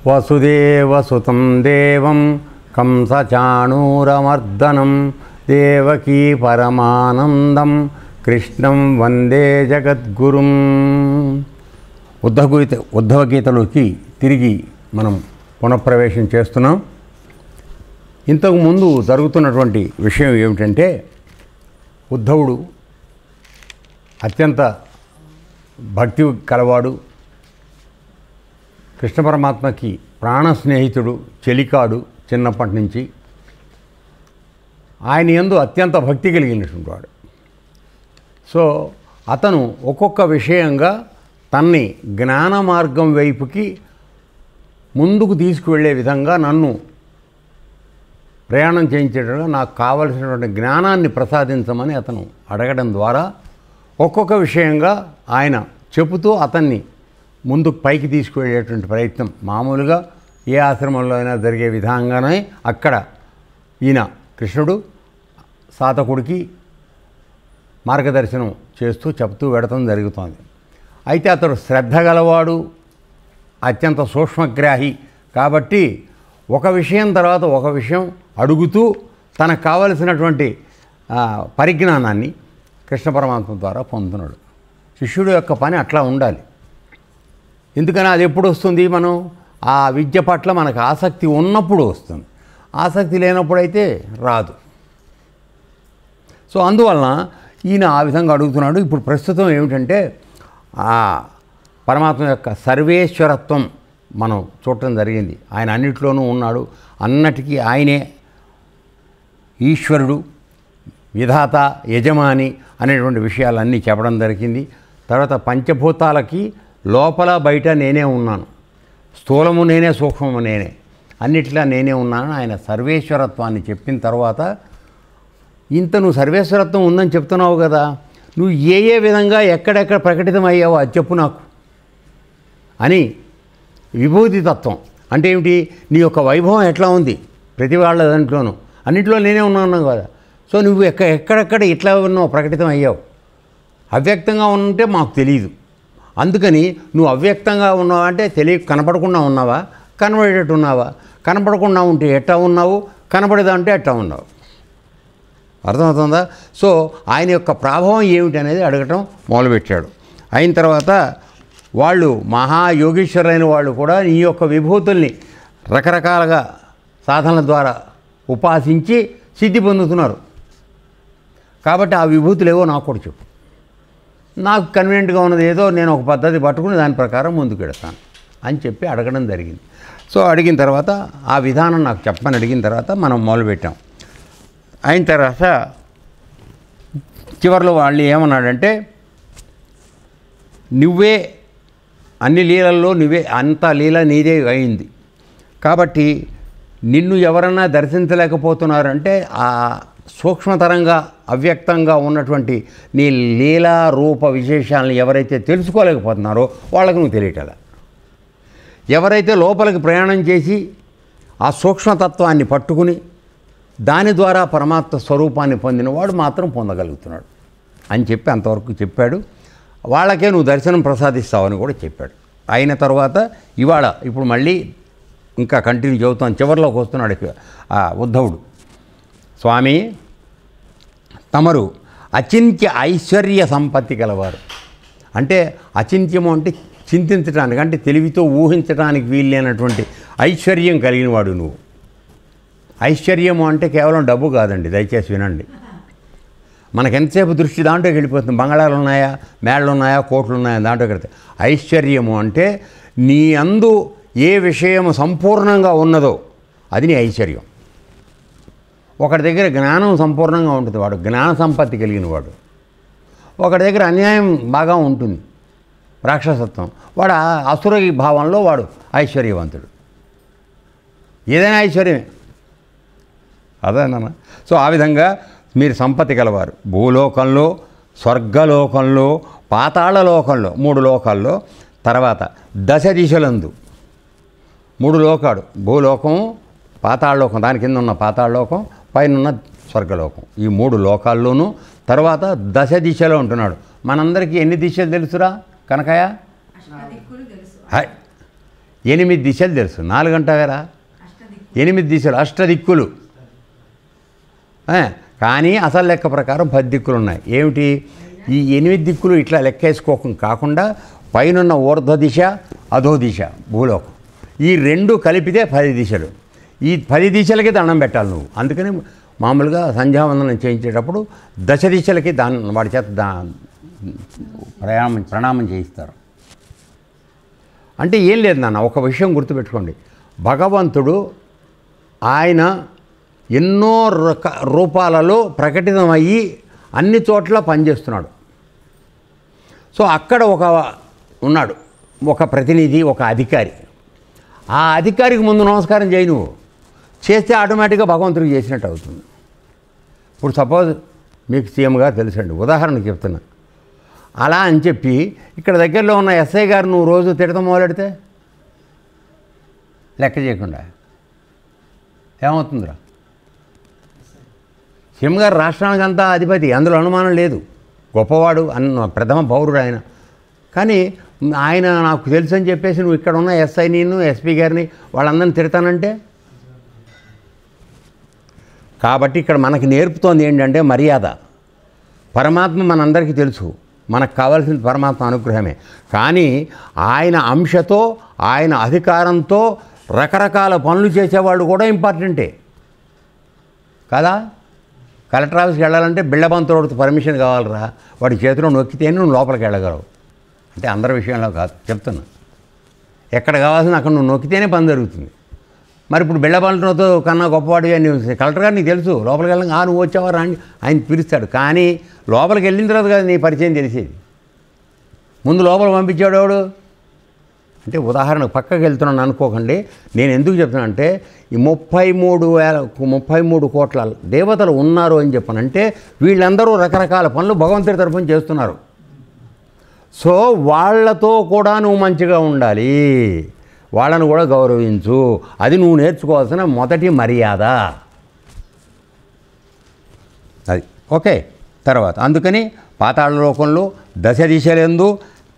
వసుదేవసుతం దేవం కంసచాణూరమర్దనం దేవకీ పరమానందం కృష్ణం వందే జగద్గురుం. ఉద్ధవగీతలోకి తిరిగి మనం పునఃప్రవేశం చేస్తున్నాం. ఇంతకుముందు జరుగుతున్నటువంటి విషయం ఏమిటంటే, ఉద్ధవుడు అత్యంత భక్తి కలవాడు, కృష్ణ పరమాత్మకి ప్రాణ స్నేహితుడు, చెలికాడు. చిన్నప్పటి నుంచి ఆయన యందు అత్యంత భక్తి కలిగినటువంటి వాడు. సో అతను ఒక్కొక్క విషయంగా తన్ని జ్ఞాన మార్గం వైపుకి ముందుకు తీసుకువెళ్ళే విధంగా నన్ను ప్రయాణం చేయించేటట్టుగా నాకు కావలసినటువంటి జ్ఞానాన్ని ప్రసాదించమని అతను అడగడం ద్వారా ఒక్కొక్క విషయంగా ఆయన చెబుతూ అతన్ని ముందుకు పైకి తీసుకువెళ్ళేటువంటి ప్రయత్నం మామూలుగా ఏ ఆశ్రమంలో అయినా జరిగే విధంగానే అక్కడ ఈయన కృష్ణుడు సాధకుడికి మార్గదర్శనం చేస్తూ చెప్తూ వెడతం జరుగుతోంది. అయితే అతడు శ్రద్ధ గలవాడు, అత్యంత సూక్ష్మగ్రాహి కాబట్టి ఒక విషయం తర్వాత ఒక విషయం అడుగుతూ తనకు కావలసినటువంటి పరిజ్ఞానాన్ని కృష్ణ పరమాత్మ ద్వారా పొందుతున్నాడు. శిష్యుడు యొక్క పని అట్లా ఉండాలి. ఎందుకని అది ఎప్పుడు వస్తుంది? మనం ఆ విద్య పట్ల మనకు ఆసక్తి ఉన్నప్పుడు వస్తుంది, ఆసక్తి లేనప్పుడైతే రాదు. సో అందువలన ఈయన ఆ విధంగా అడుగుతున్నాడు. ఇప్పుడు ప్రస్తుతం ఏమిటంటే, ఆ పరమాత్మ యొక్క సర్వేశ్వరత్వం మనం చూడటం జరిగింది. ఆయన అన్నిట్లోనూ ఉన్నాడు, అన్నటికీ ఆయనే ఈశ్వరుడు, విధాత, యజమాని అనేటువంటి విషయాలన్నీ చెప్పడం జరిగింది. తర్వాత పంచభూతాలకి లోపల బయట నేనే ఉన్నాను, స్థూలము నేనే, సూక్ష్మము నేనే, అన్నిట్లా నేనే ఉన్నాను ఆయన సర్వేశ్వరత్వాన్ని చెప్పిన తర్వాత, ఇంత నువ్వు సర్వేశ్వరత్వం ఉందని చెప్తున్నావు కదా, నువ్వు ఏ ఏ విధంగా ఎక్కడెక్కడ ప్రకటితమయ్యావో అది చెప్పు నాకు అని. విభూతి తత్వం అంటే ఏమిటి? నీ యొక్క వైభవం ఎట్లా ఉంది ప్రతి వాళ్ళ దాంట్లోనూ, అన్నింటిలో నేనే ఉన్నాను కదా. సో నువ్వు ఎక్కడెక్కడ ఇట్లా ఉన్నావు, ప్రకటితం అయ్యావు. అవ్యక్తంగా ఉంటే మాకు తెలియదు, అందుకని నువ్వు అవ్యక్తంగా ఉన్నావా అంటే కనపడకుండా ఉన్నావా, కనబడేటట్టు ఉన్నావా? కనపడకుండా ఉంటే ఎట్టా ఉన్నావు, కనపడేదంటే ఎట్టా ఉన్నావు. అర్థమవుతుందా? సో ఆయన యొక్క ప్రభావం ఏమిటి అనేది అడగటం మొదలుపెట్టాడు. అయిన తర్వాత వాళ్ళు మహాయోగీశ్వరులైన వాళ్ళు కూడా ఈ యొక్క విభూతుల్ని రకరకాలుగా సాధనల ద్వారా ఉపాసించి సిద్ధి పొందుతున్నారు. కాబట్టి ఆ విభూతులు ఏవో నాకు కూడా చెప్పు, నాకు కన్వీనియంట్గా ఉన్నది ఏదో నేను ఒక పద్ధతి పట్టుకుని దాని ప్రకారం ముందుకు వెడతాను అని చెప్పి అడగడం జరిగింది. సో అడిగిన తర్వాత ఆ విధానం నాకు చెప్పని అడిగిన తర్వాత మనం మొదలుపెట్టాం. అయిన తర్వాత చివరిలో వాళ్ళు ఏమన్నాడంటే, నువ్వే అన్ని లీలల్లో నువ్వే, అంత లీల నీదే అయింది కాబట్టి నిన్ను ఎవరన్నా దర్శించలేకపోతున్నారంటే ఆ సూక్ష్మతరంగా అవ్యక్తంగా ఉన్నటువంటి నీ లీలా రూప విశేషాలను ఎవరైతే తెలుసుకోలేకపోతున్నారో వాళ్ళకు నువ్వు తెలియటలా. ఎవరైతే లోపలికి ప్రయాణం చేసి ఆ సూక్ష్మతత్వాన్ని పట్టుకుని దాని ద్వారా పరమాత్మ స్వరూపాన్ని పొందినవాడు మాత్రం పొందగలుగుతున్నాడు అని చెప్పి అంతవరకు చెప్పాడు. వాళ్ళకే నువ్వు దర్శనం ప్రసాదిస్తావని కూడా చెప్పాడు. అయిన తర్వాత ఇప్పుడు మళ్ళీ ఇంకా కంటిన్యూ చెబుతాను. చివరిలోకి వస్తున్నాడు ఉద్ధవుడు. స్వామి, తమరు అచింత్య ఐశ్వర్య సంపత్తి గలవారు. అంటే అచింత్యము అంటే చింతించడానికి, అంటే తెలివితో ఊహించడానికి వీల్లేనటువంటి ఐశ్వర్యం కలిగినవాడు నువ్వు. ఐశ్వర్యము అంటే కేవలం డబ్బు కాదండి, దయచేసి వినండి. మనకెంతసేపు దృష్టి దాంట్లోకి వెళ్ళిపోతుంది. బంగాళాలు ఉన్నాయా, మేళ్ళు ఉన్నాయా, కోట్లు ఉన్నాయా, దాంట్లోకి వెళ్తే. ఐశ్వర్యము అంటే నీ అందు ఏ విషయము సంపూర్ణంగా ఉన్నదో అది నీ ఐశ్వర్యం. ఒకటి దగ్గర జ్ఞానం సంపూర్ణంగా ఉంటుంది, వాడు జ్ఞాన సంపత్తి కలిగిన వాడు. ఒకటి దగ్గర అన్యాయం బాగా ఉంటుంది, రాక్షసత్వం, వాడు అసుర భావంలో వాడు ఐశ్వర్యవంతుడు. ఏదైనా ఐశ్వర్యమే, అదేనా? సో ఆ విధంగా మీరు సంపత్తి గలవారు. భూలోకంలో, స్వర్గలోకంలో, పాతాళ లోకంలో, 3 లోకాల్లో, తర్వాత దశ దిశలందు 3 లోకాలు, భూలోకం, పాతాళలోకం, దాని కింద ఉన్న పాతాళలోకం, పైన ఉన్న స్వర్గలోకం, ఈ 3 లోకాల్లోనూ. తర్వాత దశ దిశలో ఉంటున్నాడు. మనందరికీ ఎన్ని దిశలు తెలుసురా కనకయ్య? 8 దిశలు తెలుసు, 4 అంటావేరా? 8 దిశలు, అష్టదిక్కులు. కానీ అసలు లెక్క ప్రకారం 10 దిక్కులు ఉన్నాయి. ఏమిటి? ఈ 8 దిక్కులు ఇట్లా లెక్కేసుకోకం కాకుండా పైనున్న ఊర్ధ్వ దిశ, అధో దిశ, భూలోకం, ఈ 2 కలిపితే 10 దిశలు. ఈ 10 దిశలకి దండం పెట్టాలి నువ్వు. అందుకని మామూలుగా సంధ్యావందనం చేయించేటప్పుడు దశ దిశలకి వాడి చేత ప్రణామం చేయిస్తారు. అంటే ఏం లేదు నాన్న, ఒక విషయం గుర్తుపెట్టుకోండి. భగవంతుడు ఆయన ఎన్నో రూపాలలో ప్రకటితమయ్యి అన్ని చోట్ల పనిచేస్తున్నాడు. సో అక్కడ ఉన్నాడు ఒక ప్రతినిధి, ఒక అధికారి. ఆ అధికారికి ముందు నమస్కారం చేయి. నువ్వు చేస్తే ఆటోమేటిక్గా భగవంతుడికి చేసినట్టు అవుతుంది. ఇప్పుడు సపోజ్ మీకు సీఎంగా తెలుసండి, ఉదాహరణకు చెప్తున్నా. అలా అని చెప్పి ఇక్కడ దగ్గరలో ఉన్న ఎస్ఐ గారు నువ్వు రోజు తిడతాం మొదలెడితే లెక్క చేయకుండా ఏమవుతుందిరా? సీఎం గారు రాష్ట్రానికి అంతా అధిపతి, అందులో అనుమానం లేదు, గొప్పవాడు, ప్రథమ పౌరుడు ఆయన. కానీ ఆయన నాకు తెలుసు అని చెప్పేసి నువ్వు ఇక్కడ ఉన్న ఎస్ఐ, నేను ఎస్పీ గారిని వాళ్ళందరినీ తిడతానంటే, కాబట్టి ఇక్కడ మనకి నేర్పుతోంది ఏంటంటే మర్యాద. పరమాత్మ మనందరికీ తెలుసు, మనకు కావాల్సిన పరమాత్మ అనుగ్రహమే. కానీ ఆయన అంశతో, ఆయన అధికారంతో రకరకాల పనులు చేసేవాళ్ళు కూడా ఇంపార్టెంటే కదా. కలెక్టర్ ఆఫీస్కి వెళ్ళాలంటే బిళ్ళబంతుడితో పర్మిషన్ కావాలరా, వాడి చేతిలో నొక్కితేనే నువ్వు లోపలికి వెళ్ళగలవు. అంటే అందరి విషయంలో కాదు చెప్తున్నా, ఎక్కడ కావాల్సిన అక్కడ నువ్వు నొక్కితేనే పని జరుగుతుంది. మరి ఇప్పుడు బిళ్ళబంతుడితో కన్నా గొప్పవాడు కలెక్టర్ గారు నీకు తెలుసు, లోపలికి వెళ్ళాక నువ్వు వచ్చావా రాండి ఆయన పిలుస్తాడు. కానీ లోపలికి వెళ్ళిన తర్వాత కదా నీ పరిచయం తెలిసేది. ముందు లోపల పంపించాడు ఎవడు? అంటే ఉదాహరణకు పక్కకి వెళ్తున్నాను అనుకోకండి. నేను ఎందుకు చెప్తున్నా అంటే ఈ 33 కోట్ల దేవతలు ఉన్నారు అని చెప్పనంటే వీళ్ళందరూ రకరకాల పనులు భగవంతుడి తరఫున చేస్తున్నారు. సో వాళ్ళతో కూడా నువ్వు మంచిగా ఉండాలి, వాళ్ళను కూడా గౌరవించు. అది నువ్వు నేర్చుకోవాల్సిన మొదటి మర్యాద అది. ఓకే. తర్వాత అందుకని పాతాళ లోకంలో దశ దిశలందు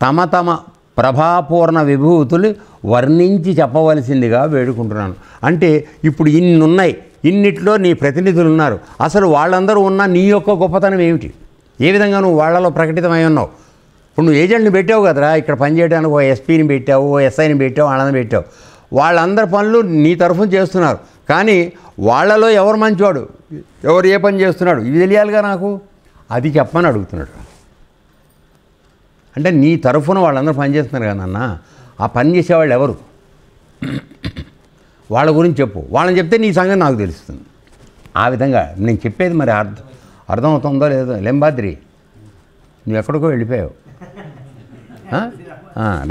తమ తమ ప్రభాపూర్ణ విభూతులు వర్ణించి చెప్పవలసిందిగా వేడుకుంటున్నాను. అంటే ఇప్పుడు ఇన్ని ఉన్నాయి, ఇన్నిట్లో నీ ప్రతినిధులు ఉన్నారు. అసలు వాళ్ళందరూ ఉన్న నీ యొక్క గొప్పతనం ఏమిటి? ఏ విధంగా నువ్వు వాళ్ళలో ప్రకటితమై ఉన్నావు? ఇప్పుడు నువ్వు ఏజెంట్ని పెట్టావు కదరా, ఇక్కడ పనిచేయడానికి ఓ ఎస్పీని పెట్టావు, ఓ ఎస్ఐని పెట్టావు, వాళ్ళని పెట్టావు. వాళ్ళందరి పనులు నీ తరఫున చేస్తున్నారు. కానీ వాళ్ళలో ఎవరు మంచివాడు, ఎవరు ఏ పని చేస్తున్నాడు, ఇవి తెలియాలిగా నాకు. అది చెప్పమని అడుగుతున్నాడు. అంటే నీ తరఫున వాళ్ళందరూ పనిచేస్తున్నారు కదా నాన్న, ఆ పని చేసేవాళ్ళు ఎవరు, వాళ్ళ గురించి చెప్పు. వాళ్ళని చెప్తే నీ సంగతి నాకు తెలుస్తుంది. ఆ విధంగా నేను చెప్పేది మరి అర్థమవుతుందో లేదో. లెంబాద్రి నువ్వు ఎక్కడికో వెళ్ళిపోయావు.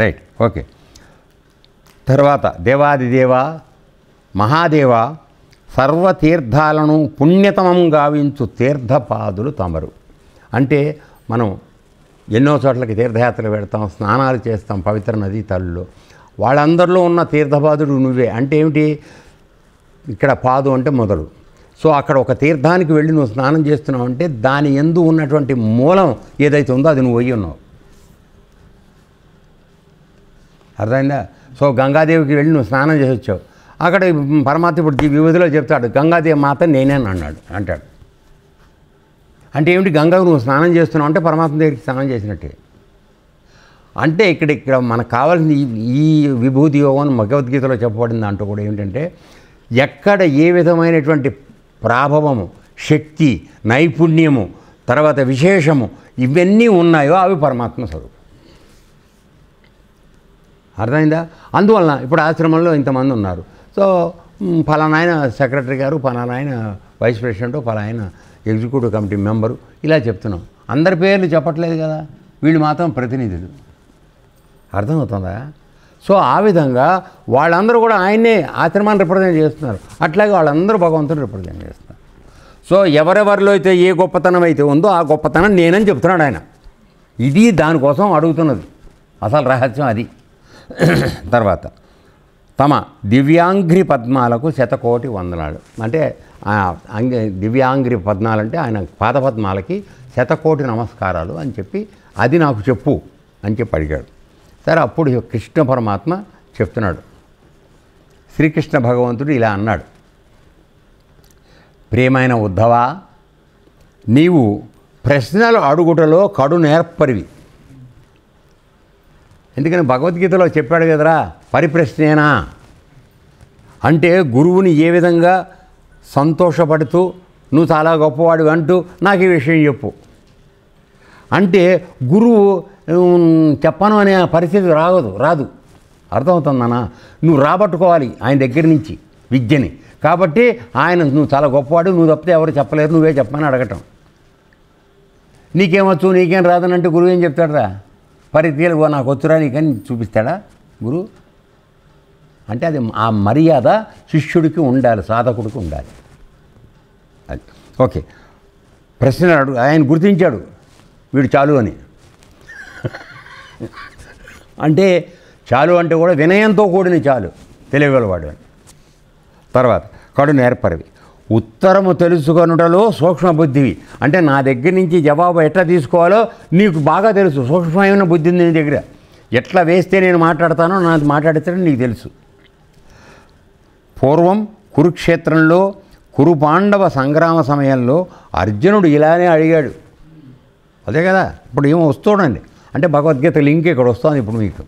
Right, okay. తర్వాత దేవాదిదేవ మహాదేవ సర్వతీర్థాలను పుణ్యతమం గావించు తీర్థపాదులు తమరు. అంటే మనం ఎన్నో చోట్లకి తీర్థయాత్రలు పెడతాం, స్నానాలు చేస్తాం పవిత్ర నదీ తల్లులో. వాళ్ళందరిలో ఉన్న తీర్థపాదుడు నువ్వే. అంటే ఏమిటి? ఇక్కడ పాదు అంటే మొదలు. సో అక్కడ ఒక తీర్థానికి వెళ్ళి నువ్వు స్నానం చేస్తున్నావు అంటే దాని యందు ఉన్నటువంటి మూలం ఏదైతే ఉందో అది నువ్వు అయ్యి ఉన్నావు. అర్థమైందా? సో గంగాదేవికి వెళ్ళి నువ్వు స్నానం చేసి వచ్చావు. అక్కడ పరమాత్మ ఇప్పుడు విభూతిలో చెప్తాడు గంగాదేవి మాత నేనే అంటాడు. అంటే ఏమిటి? గంగకు నువ్వు స్నానం చేస్తున్నావు అంటే పరమాత్మ దగ్గరికి స్నానం చేసినట్టే. అంటే ఇక్కడ మనకు కావాల్సింది ఈ విభూతి యోగం భగవద్గీతలో చెప్పబడింది. అంటూ కూడా ఏమిటంటే ఎక్కడ ఏ విధమైనటువంటి ప్రాభవము, శక్తి, నైపుణ్యము, తర్వాత విశేషము ఇవన్నీ ఉన్నాయో అవి పరమాత్మ స్వరూపం. అర్థమైందా? అందువలన ఇప్పుడు ఆశ్రమంలో ఇంతమంది ఉన్నారు. సో ఫలానా ఆయన సెక్రటరీ గారు, ఫలానా ఆయన వైస్ ప్రెసిడెంట్, ఫలానా ఆయన ఎగ్జిక్యూటివ్ కమిటీ మెంబరు, ఇలా చెప్తున్నాం. అందరి పేర్లు చెప్పట్లేదు కదా, వీళ్ళు మాత్రం ప్రతినిధులు. అర్థమవుతుందా? సో ఆ విధంగా వాళ్ళందరూ కూడా ఆయన్నే ఆశ్రమాన్ని రిప్రజెంట్ చేస్తున్నారు. అట్లాగే వాళ్ళందరూ భగవంతుని రిప్రజెంట్ చేస్తున్నారు. సో ఎవరెవరిలో అయితే ఏ గొప్పతనం అయితే ఉందో ఆ గొప్పతనం నేనని చెప్తున్నాడు ఆయన. ఇది దానికోసం అడుగుతున్నది, అసలు రహస్యం అది. తర్వాత తమ దివ్యాంగ్రి పద్మాలకు 100,000,000 వందనాలు. అంటే దివ్యాంగ్రి పద్మాలంటే ఆయన పాదపద్మాలకి 100,000,000 నమస్కారాలు అని చెప్పి అది నాకు చెప్పు అని చెప్పి అడిగాడు. సరే అప్పుడు కృష్ణ పరమాత్మ చెప్తున్నాడు, శ్రీకృష్ణ భగవంతుడు ఇలా అన్నాడు, ప్రియమైన ఉద్ధవా, నీవు ప్రశ్నలు అడుగుటలో కడు నేర్పరివి. ఎందుకని భగవద్గీతలో చెప్పాడు కదరా, పరిప్రశ్నేనా అంటే గురువుని ఏ విధంగా సంతోషపడుతూ నువ్వు చాలా గొప్పవాడు అంటూ నాకు ఈ విషయం చెప్పు అంటే గురువు చెప్పను అనే పరిస్థితి రాదు. అర్థమవుతుందన్నా? నువ్వు రాబట్టుకోవాలి ఆయన దగ్గర నుంచి విద్యని. కాబట్టి ఆయన నువ్వు చాలా గొప్పవాడు, నువ్వు తప్పితే ఎవరు చెప్పలేరు, నువ్వే చెప్పమని అడగటం. నీకేమొచ్చు, నీకేం రాదనంటే గురువు ఏం చెప్తాడరా? పరితీలు నాకు వచ్చురా నీకని చూపిస్తాడా గురువు? అంటే అది ఆ మర్యాద శిష్యుడికి ఉండాలి, సాధకుడికి ఉండాలి. అది ఓకే. ప్రశ్న ఆయన గుర్తించాడు వీడు చాలు అని. అంటే చాలు అంటే కూడా వినయంతో కూడిన చాలు, తెలియగలవాడు అని. తర్వాత కడు నేర్పరివి, ఉత్తరము తెలుసుకొనుటలో సూక్ష్మ బుద్ధివి. అంటే నా దగ్గర నుంచి జవాబు ఎట్లా తీసుకోవాలో నీకు బాగా తెలుసు. సూక్ష్మమైన బుద్ధి ఉంది నీ దగ్గర. ఎట్లా వేస్తే నేను మాట్లాడతానో నాకు మాట్లాడితే నీకు తెలుసు. పూర్వం కురుక్షేత్రంలో కురు పాండవ సంగ్రామ సమయంలో అర్జునుడు ఇలానే అడిగాడు. అదే కదా ఇప్పుడు ఏమో వస్తుండండి. అంటే భగవద్గీత లింక్ ఇక్కడ వస్తుంది ఇప్పుడు మీకు.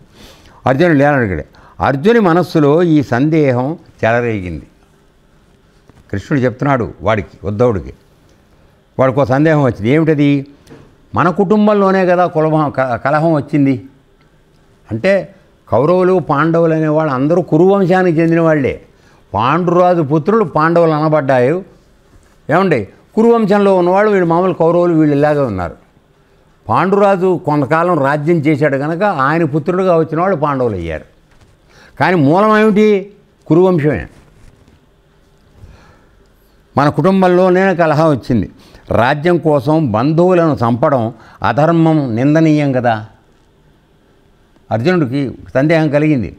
అర్జునుడు ఇలా అడిగాడు. అర్జుని మనస్సులో ఈ సందేహం చెలరేగింది. కృష్ణుడు చెప్తున్నాడు వాడికి, ఉద్ధవుడికి. వాడికి ఒక సందేహం వచ్చింది. ఏమిటది? మన కుటుంబంలోనే కదా కలహం వచ్చింది. అంటే కౌరవులు పాండవులు అనేవాళ్ళు అందరూ కురువంశానికి చెందిన వాళ్ళే. పాండురాజు పుత్రులు పాండవులు అనబడ్డాయి. ఏమండి, కురువంశంలో ఉన్నవాళ్ళు వీళ్ళు మామూలు కౌరవులు, వీళ్ళు ఇలాగే ఉన్నారు. పాండురాజు కొంతకాలం రాజ్యం చేశాడు కనుక ఆయన పుత్రుడుగా వచ్చిన వాళ్ళు పాండవులు అయ్యారు. కానీ మూలం ఏమిటి? కురువంశమే. మన కుటుంబంలోనే కలహం వచ్చింది. రాజ్యం కోసం బంధువులను చంపడం అధర్మం, నిందనీయం కదా. అర్జునుడికి సందేహం కలిగింది.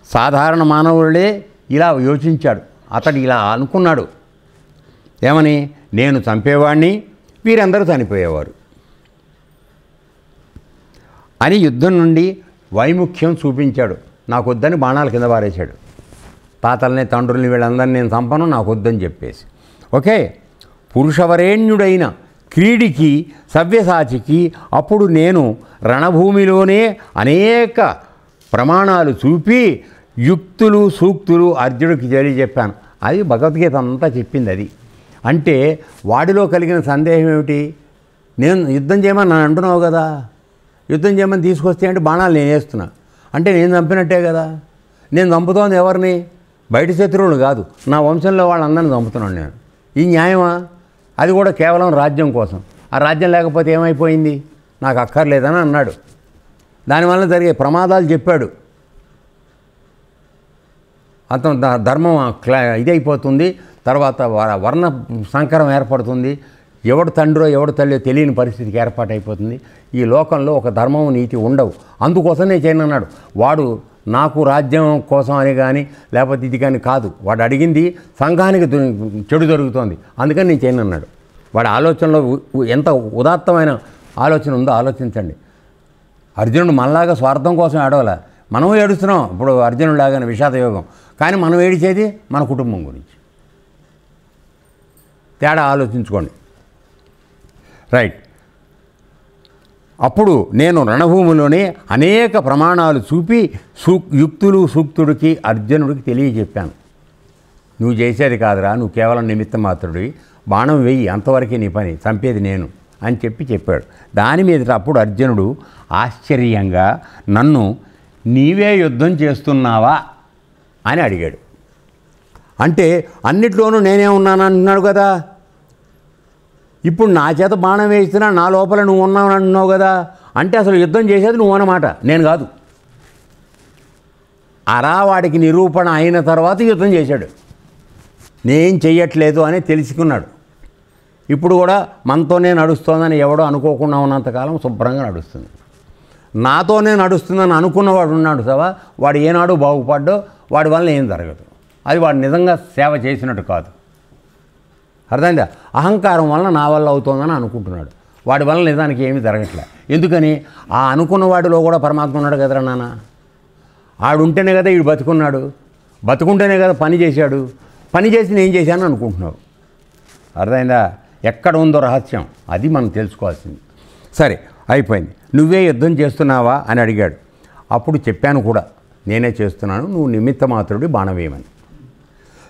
సాధారణ మానవుడే ఇలా యోచించాడు. అతడు ఇలా అనుకున్నాడు. ఏమని? నేను చంపేవాడిని, వీరందరూ చనిపోయేవారు అని యుద్ధం నుండి వైముఖ్యం చూపించాడు. నాకు వద్దని బాణాల కింద పారేశాడు. తాతల్ని, తండ్రుల్ని, వీళ్ళందరినీ నేను చంపను, నాకు వద్దని చెప్పేసి. ఓకే. పురుషవరేణ్యుడైన క్రీడికి, సవ్యసాచికి అప్పుడు నేను రణభూమిలోనే అనేక ప్రమాణాలు చూపి యుక్తులు, సూక్తులు అర్జునుడికి తెలియజెప్పాను. అది భగవద్గీత అంతా చెప్పింది. అది అంటే వాడిలో కలిగిన సందేహం ఏమిటి? నేను యుద్ధం చేయమని నన్ను అంటున్నావు కదా, యుద్ధం చేయమని తీసుకొస్తే అంటే బాణాలు నేను వేస్తున్నా అంటే నేను చంపినట్టే కదా. నేను చంపుతోంది ఎవరిని? బయట శత్రువులు కాదు, నా వంశంలో వాళ్ళందరినీ చంపుతున్నాను నేను. ఈ న్యాయమా? అది కూడా కేవలం రాజ్యం కోసం. ఆ రాజ్యం లేకపోతే ఏమైపోయింది? నాకు అక్కర్లేదని అన్నాడు. దానివల్ల జరిగే ప్రమాదాలు చెప్పాడు. అతను ధర్మం ఇదైపోతుంది. తర్వాత వర్ణ సంకరం ఏర్పడుతుంది. ఎవడు తండ్రో ఎవడు తల్లియో తెలియని పరిస్థితికి ఏర్పాటైపోతుంది. ఈ లోకంలో ఒక ధర్మం, నీతి ఉండవు. అందుకోసం నేను చేయనన్నాడు. వాడు నాకు రాజ్యం కోసం అని కానీ లేకపోతే ఇది కానీ కాదు. వాడు అడిగింది సంఘానికి చెడు జరుగుతోంది, అందుకని నేను చేయనన్నాడు. వాడి ఆలోచనలో ఎంత ఉదాత్తమైన ఆలోచన ఉందో ఆలోచించండి. అర్జునుడు మనలాగా స్వార్థం కోసం ఏడవలే. మనం ఏడుస్తున్నాం ఇప్పుడు అర్జునుడు లాగానే విషాదయోగం. కానీ మనం ఏడిచేది మన కుటుంబం గురించి. తేడా ఆలోచించుకోండి. రైట్. అప్పుడు నేను రణభూమిలోనే అనేక ప్రమాణాలు చూపి యుక్తులు, సూక్తుడికి అర్జునుడికి తెలియజెప్పాను. నువ్వు చేసేది కాదురా, నువ్వు కేవలం నిమిత్త మాత్రుడివి, బాణం వెయ్యి, అంతవరకే నీ పని, చంపేది నేను అని చెప్పాడు. దాని మీద అప్పుడు అర్జునుడు ఆశ్చర్యంగా నన్ను నీవే యుద్ధం చేస్తున్నావా అని అడిగాడు. అంటే అన్నిట్లోనూ నేనే ఉన్నాను అంటున్నాడు కదా. ఇప్పుడు నా చేత బాణం వేస్తున్నా, నా లోపల నువ్వు ఉన్నావు అంటున్నావు కదా. అంటే అసలు యుద్ధం చేసేది నువ్వు అన్నమాట, నేను కాదు. అలా వాడికి నిరూపణ అయిన తర్వాత యుద్ధం చేశాడు. నేను చెయ్యట్లేదు అని తెలుసుకున్నాడు. ఇప్పుడు కూడా మనతోనే నడుస్తోందని ఎవడో అనుకోకుండా ఉన్నంతకాలం శుభ్రంగా నడుస్తుంది. నాతోనే నడుస్తుందని అనుకున్నవాడు ఉన్నాడు సవా, వాడు ఏనాడు బాగుపడ్డో వాడి వల్ల ఏం జరగదు. అది వాడు నిజంగా సేవ చేసినట్టు కాదు. అర్థమైందా? అహంకారం వలన నా వల్ల అవుతోందని అనుకుంటున్నాడు. వాడి వల్ల నిజానికి ఏమీ జరగట్లే. ఎందుకని? ఆ అనుకున్న వాడిలో కూడా పరమాత్మ ఉన్నాడు కదరా నాన్న. ఆడుంటేనే కదా వీడు బతుకున్నాడు. బతుకుంటేనే కదా పని చేశాడు. పని చేసి నేను చేశాను అనుకుంటున్నావు. అర్థమైందా? ఎక్కడ ఉందో రహస్యం, అది మనం తెలుసుకోవాల్సింది. సరే, అయిపోయింది. నువ్వే యుద్ధం చేస్తున్నావా అని అడిగాడు. అప్పుడు చెప్పాను కూడా, నేనే చేస్తున్నాను, నువ్వు నిమిత్త మాత్రుడి బాణవేయమని.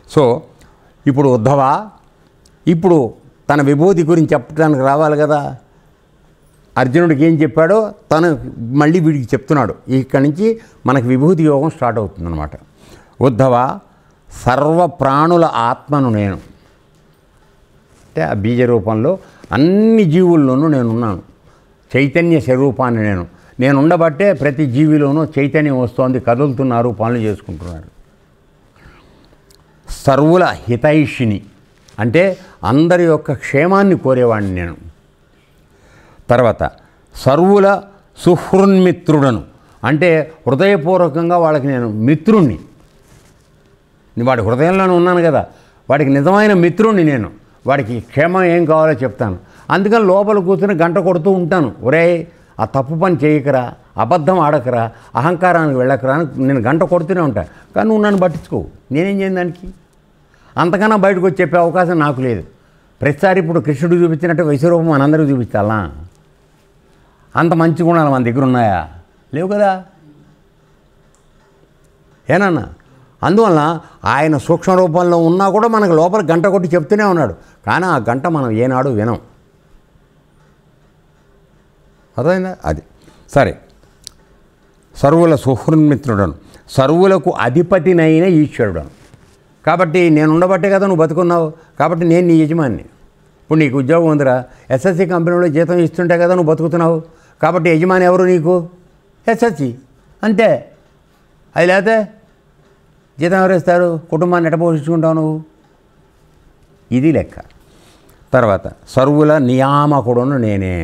సో ఇప్పుడు ఉద్ధవా, ఇప్పుడు తన విభూతి గురించి చెప్పడానికి రావాలి కదా. అర్జునుడికి ఏం చెప్పాడో తను మళ్ళీ వీడికి చెప్తున్నాడు. ఇక్కడి నుంచి మనకు విభూతి యోగం స్టార్ట్ అవుతుందన్నమాట. ఉద్ధవ, సర్వ ప్రాణుల ఆత్మను నేను, అంటే ఆ బీజ రూపంలో అన్ని జీవుల్లోనూ నేనున్నాను. చైతన్య స్వరూపాన్ని నేను ఉండబట్టే ప్రతి జీవిలోనూ చైతన్యం వస్తోంది, కదులుతున్నారు, పనులు చేసుకుంటున్నారు. సర్వుల హితైషిని, అంటే అందరి యొక్క క్షేమాన్ని కోరేవాడిని నేను. తర్వాత సర్వుల సుహృన్మిత్రుడను, అంటే హృదయపూర్వకంగా వాళ్ళకి నేను మిత్రుణ్ణి. వాడి హృదయంలోనే ఉన్నాను కదా, వాడికి నిజమైన మిత్రుణ్ణి నేను. వాడికి క్షేమం ఏం కావాలో చెప్తాను. అందుకని లోపల కూర్చొని గంట కొడుతూ ఉంటాను. ఒరే, ఆ తప్పు పని చేయకరా, అబద్ధం ఆడకరా, అహంకారానికి వెళ్ళకరా అని నేను గంట కొడుతూనే ఉంటాను. కానీ నువ్వు నన్ను పట్టించుకోవు, నేనేం చేయను దానికి. అంతకన్నా బయటకు వచ్చి చెప్పే అవకాశం నాకు లేదు. ప్రతిసారి ఇప్పుడు కృష్ణుడు చూపించినట్టు విశ్వరూపం మనందరికీ చూపించాలా? అంత మంచి గుణాలు మన దగ్గర ఉన్నాయా? లేవు కదా. ఏనన్నా? అందువలన ఆయన సూక్ష్మ రూపంలో ఉన్నా కూడా మనకు లోపల గంట కొట్టి చెప్తూనే ఉన్నాడు. కానీ ఆ గంట మనం ఏనాడు వినం. అర్థమైందా? అది సరే. సర్వుల సుహృన్మిత్రుడను, సర్వులకు అధిపతినైన ఈశ్వరుడను. కాబట్టి నేను ఉండబట్టే కదా నువ్వు బతుకున్నావు. కాబట్టి నేను నీ యజమాని. ఇప్పుడు నీకు ఉద్యోగం ఉందిరా, ఎస్ఎస్సి కంపెనీలో జీతం ఇస్తుంటే కదా నువ్వు బతుకుతున్నావు. కాబట్టి యజమాని ఎవరు నీకు? ఎస్ఎస్సి, అంతే. అది లేకపోతే జీతం ఎవరేస్తారు? కుటుంబాన్ని ఎట్ట పోషించుకుంటావు నువ్వు? ఇది లెక్క. తర్వాత సర్వుల నియామకుడును నేనే,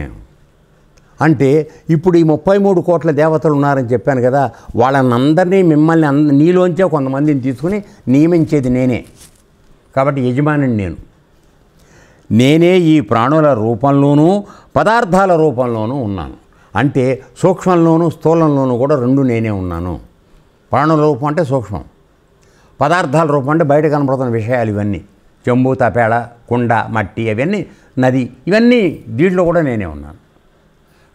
అంటే ఇప్పుడు ఈ 33 కోట్ల దేవతలు ఉన్నారని చెప్పాను కదా, వాళ్ళనందరినీ మిమ్మల్ని నీలోంచే కొంతమందిని తీసుకుని నియమించేది నేనే. కాబట్టి యజమానిని నేనే ఈ ప్రాణుల రూపంలోనూ పదార్థాల రూపంలోనూ ఉన్నాను. అంటే సూక్ష్మంలోనూ స్థూలంలోనూ కూడా రెండు నేనే ఉన్నాను. ప్రాణుల రూపం అంటే సూక్ష్మం, పదార్థాల రూపం అంటే బయట కనపడుతున్న విషయాలు. ఇవన్నీ చెంబు, తపేళ, కుండ, మట్టి, అవన్నీ నది, ఇవన్నీ దీంట్లో కూడా నేనే ఉన్నాను.